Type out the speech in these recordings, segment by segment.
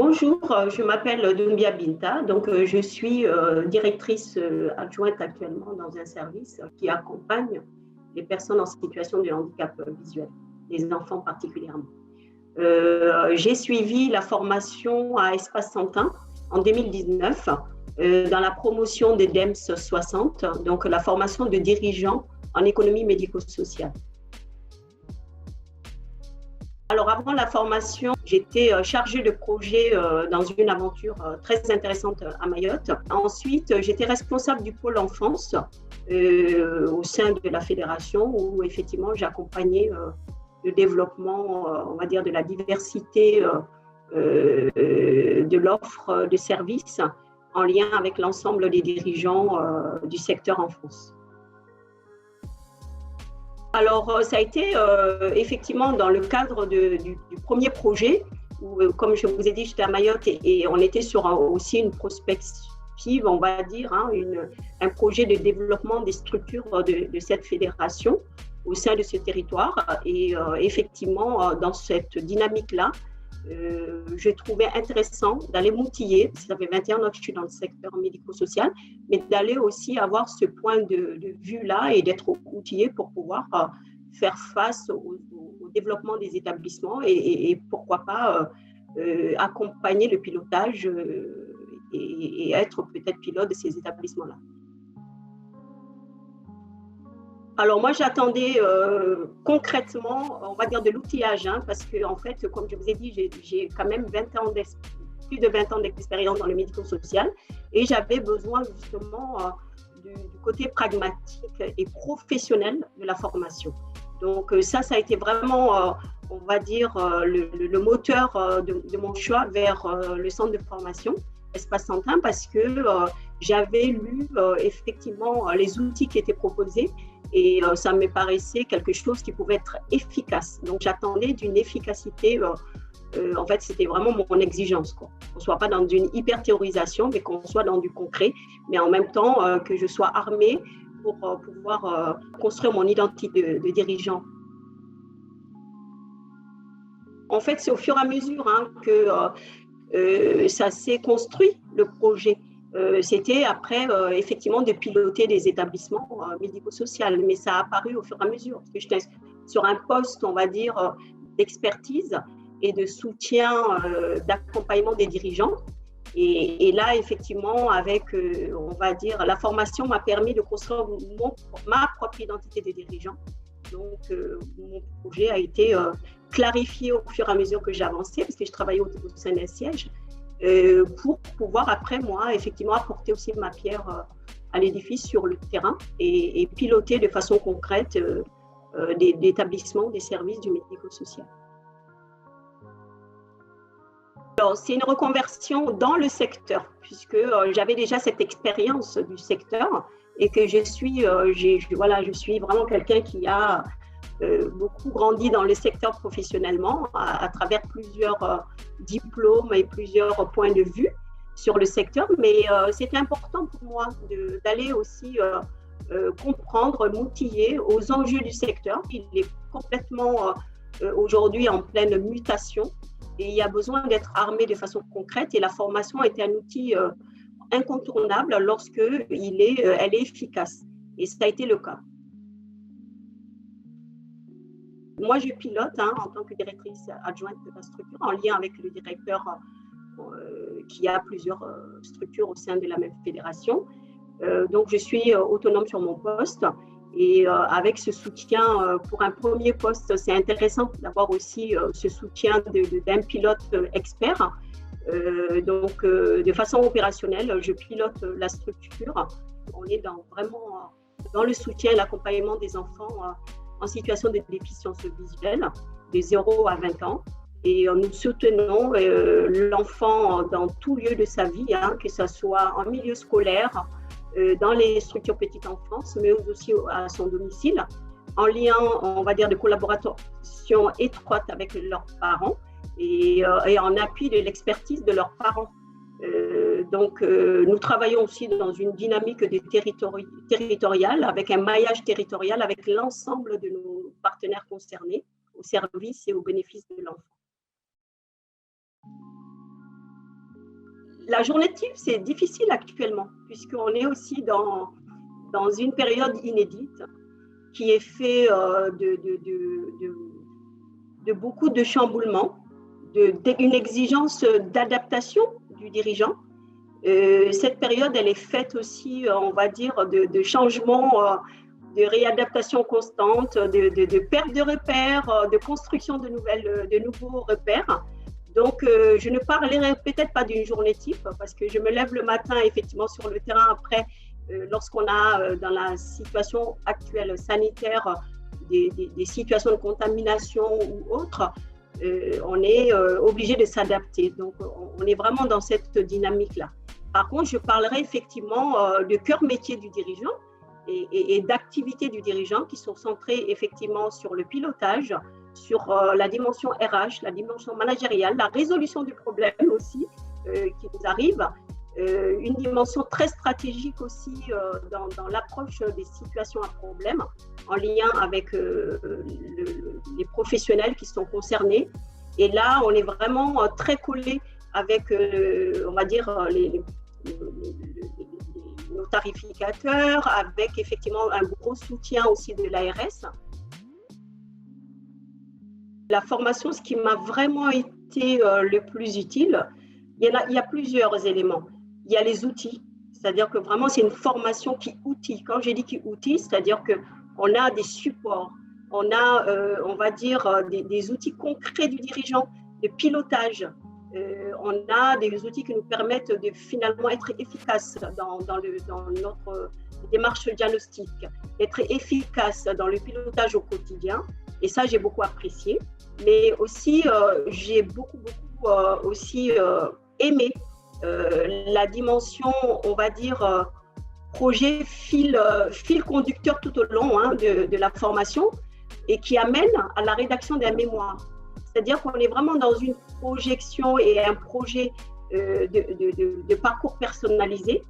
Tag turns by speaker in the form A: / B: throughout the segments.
A: Bonjour, je m'appelle Doumbia Binta, je suis directrice adjointe actuellement dans un service qui accompagne les personnes en situation de handicap visuel, les enfants particulièrement. J'ai suivi la formation à Espace Santin en 2019 dans la promotion des DEMS 60, donc la formation de dirigeants en économie médico-sociale. Alors, avant la formation, j'étais chargée de projet dans une aventure très intéressante à Mayotte. Ensuite, j'étais responsable du pôle enfance au sein de la fédération où effectivement j'accompagnais le développement, on va dire, de la diversité de l'offre de services en lien avec l'ensemble des dirigeants du secteur enfance. Alors, ça a été effectivement dans le cadre du premier projet, où, comme je vous ai dit, j'étais à Mayotte et on était sur aussi une prospective, on va dire, un projet de développement des structures de cette fédération au sein de ce territoire. Et effectivement, dans cette dynamique-là, je trouvais intéressant d'aller m'outiller, parce que ça fait 21 ans que je suis dans le secteur médico-social, mais d'aller aussi avoir ce point de vue-là et d'être outillé pour pouvoir faire face au développement des établissements et pourquoi pas accompagner le pilotage et être peut-être pilote de ces établissements-là. Alors moi, j'attendais concrètement, on va dire, de l'outillage, parce que en fait, comme je vous ai dit, j'ai quand même plus de 20 ans d'expérience dans le médico-social et j'avais besoin justement du côté pragmatique et professionnel de la formation. Donc ça a été vraiment, on va dire, le moteur de mon choix vers le centre de formation Espace Santin parce que j'avais lu effectivement les outils qui étaient proposés et ça me paraissait quelque chose qui pouvait être efficace. Donc, j'attendais d'une efficacité. En fait, c'était vraiment mon exigence, quoi. Qu'on ne soit pas dans une hyper-théorisation, mais qu'on soit dans du concret, mais en même temps que je sois armée pour pouvoir construire mon identité de dirigeant. En fait, c'est au fur et à mesure que ça s'est construit, le projet. C'était après, effectivement, de piloter des établissements médico-sociaux, mais ça a apparu au fur et à mesure, parce que j'étais sur un poste, on va dire, d'expertise et de soutien, d'accompagnement des dirigeants. Et là, effectivement, avec, on va dire, la formation m'a permis de construire ma propre identité de dirigeant. Donc, mon projet a été clarifié au fur et à mesure que j'avançais, parce que je travaillais au sein d'un siège, pour pouvoir après moi effectivement apporter aussi ma pierre à l'édifice sur le terrain et piloter de façon concrète d'établissements, des services du médico-social. Alors, c'est une reconversion dans le secteur, puisque j'avais déjà cette expérience du secteur et que je suis vraiment quelqu'un qui a beaucoup grandi dans le secteur professionnellement à travers plusieurs diplômes et plusieurs points de vue sur le secteur, mais c'était important pour moi d'aller aussi comprendre, m'outiller aux enjeux du secteur. Il est complètement aujourd'hui en pleine mutation et il y a besoin d'être armé de façon concrète et la formation est un outil incontournable lorsqu'elle est efficace et ça a été le cas. Moi, je pilote en tant que directrice adjointe de la structure en lien avec le directeur qui a plusieurs structures au sein de la même fédération. Donc, je suis autonome sur mon poste et avec ce soutien pour un premier poste, c'est intéressant d'avoir aussi ce soutien d'un pilote expert. Donc, de façon opérationnelle, je pilote la structure. On est vraiment dans le soutien et l'accompagnement des enfants en situation de déficience visuelle, de 0 à 20 ans. Et nous soutenons l'enfant dans tout lieu de sa vie, que ce soit en milieu scolaire, dans les structures petite enfance, mais aussi à son domicile, en lien, on va dire, de collaboration étroite avec leurs parents et en appui de l'expertise de leurs parents. Donc, nous travaillons aussi dans une dynamique territoriale, avec un maillage territorial avec l'ensemble de nos partenaires concernés au service et au bénéfice de l'enfant. La journée type, c'est difficile actuellement, puisqu'on est aussi dans une période inédite qui est faite de beaucoup de chamboulements, d'une exigence d'adaptation du dirigeant. Cette période, elle est faite aussi, on va dire, de changements, de réadaptation constante, de perte de repères, de construction de nouveaux repères. Donc, je ne parlerai peut-être pas d'une journée type parce que je me lève le matin effectivement sur le terrain après, lorsqu'on a dans la situation actuelle sanitaire des situations de contamination ou autres, on est obligé de s'adapter. Donc, on est vraiment dans cette dynamique-là. Par contre, je parlerai effectivement de cœur métier du dirigeant et d'activités du dirigeant qui sont centrées effectivement sur le pilotage, sur la dimension RH, la dimension managériale, la résolution du problème aussi qui nous arrive, une dimension très stratégique aussi dans l'approche des situations à problème, en lien avec les professionnels qui sont concernés. Et là, on est vraiment très collé avec, on va dire, nos tarificateurs, avec effectivement un gros soutien aussi de l'ARS. La formation, ce qui m'a vraiment été le plus utile, il y a plusieurs éléments. Il y a les outils, c'est-à-dire que vraiment c'est une formation qui outille. Quand j'ai dit qui outille, c'est-à-dire qu'on a des supports, on a, on va dire, des outils concrets du dirigeant, de pilotage. On a des outils qui nous permettent de finalement être efficaces dans notre démarche diagnostique, être efficace dans le pilotage au quotidien. Et ça, j'ai beaucoup apprécié. Mais aussi, j'ai beaucoup aussi aimé la dimension, on va dire, projet fil conducteur tout au long de la formation et qui amène à la rédaction d'un mémoire. C'est-à-dire qu'on est vraiment dans une projection et un projet de parcours personnalisé.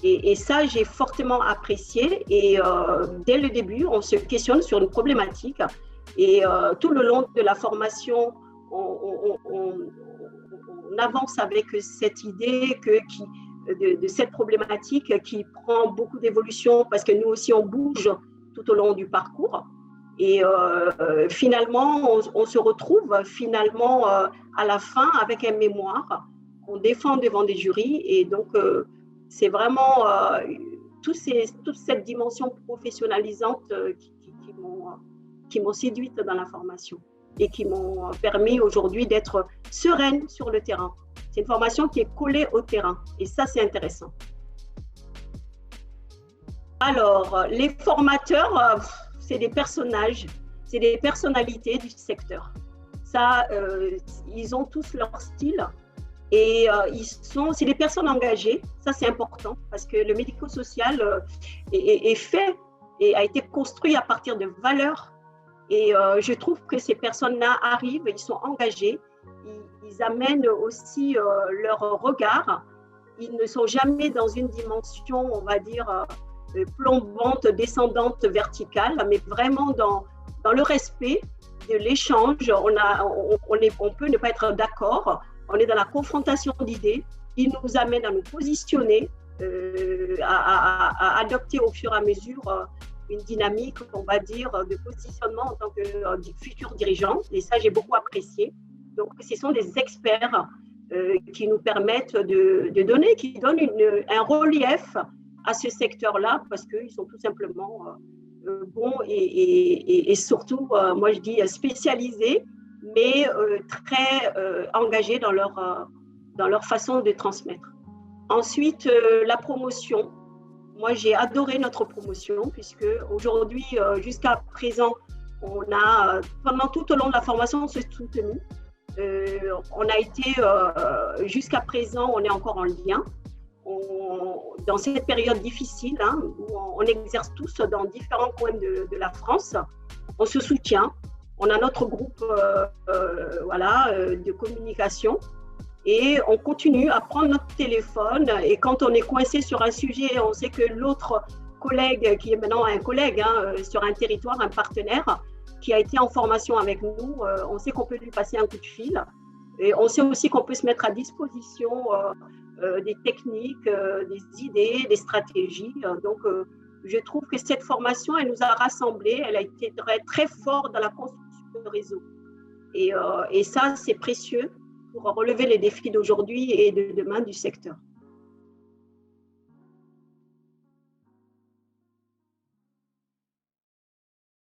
A: Et ça, j'ai fortement apprécié. Et dès le début, on se questionne sur une problématique. Et tout le long de la formation, on avance avec cette idée de cette problématique qui prend beaucoup d'évolution parce que nous aussi, on bouge tout au long du parcours. Et finalement, on se retrouve finalement à la fin avec un mémoire qu'on défend devant des jurys. Et donc, c'est vraiment toute cette dimension professionnalisante qui m'ont séduite dans la formation et qui m'ont permis aujourd'hui d'être sereine sur le terrain. C'est une formation qui est collée au terrain et ça, c'est intéressant. Alors, les formateurs, c'est des personnages, c'est des personnalités du secteur. Ça, ils ont tous leur style et c'est des personnes engagées. Ça, c'est important parce que le médico-social est fait et a été construit à partir de valeurs. Et je trouve que ces personnes-là arrivent, ils sont engagés, ils amènent aussi leur regard. Ils ne sont jamais dans une dimension, on va dire, plombante, descendante, verticale, mais vraiment dans le respect de l'échange. On peut ne pas être d'accord, on est dans la confrontation d'idées. Ils nous amènent à nous positionner, à adopter au fur et à mesure une dynamique, on va dire, de positionnement en tant que futur dirigeant. Et ça, j'ai beaucoup apprécié. Donc, ce sont des experts qui nous permettent de donner, qui donnent un relief à ce secteur-là parce qu'ils sont tout simplement bons et surtout, moi je dis spécialisés, mais très engagés dans leur façon de transmettre. Ensuite, la promotion. Moi, j'ai adoré notre promotion puisque aujourd'hui, jusqu'à présent, pendant tout au long de la formation, on s'est soutenu. On a été, jusqu'à présent, on est encore en lien. Dans cette période difficile, où on exerce tous dans différents coins de la France, on se soutient. On a notre groupe de communication et on continue à prendre notre téléphone. Et quand on est coincé sur un sujet, on sait que l'autre collègue, qui est maintenant un collègue sur un territoire, un partenaire, qui a été en formation avec nous, on sait qu'on peut lui passer un coup de fil. Et on sait aussi qu'on peut se mettre à disposition des techniques, des idées, des stratégies. Donc, je trouve que cette formation, elle nous a rassemblés, elle a été très forte dans la construction de réseau. Et ça, c'est précieux pour relever les défis d'aujourd'hui et de demain du secteur.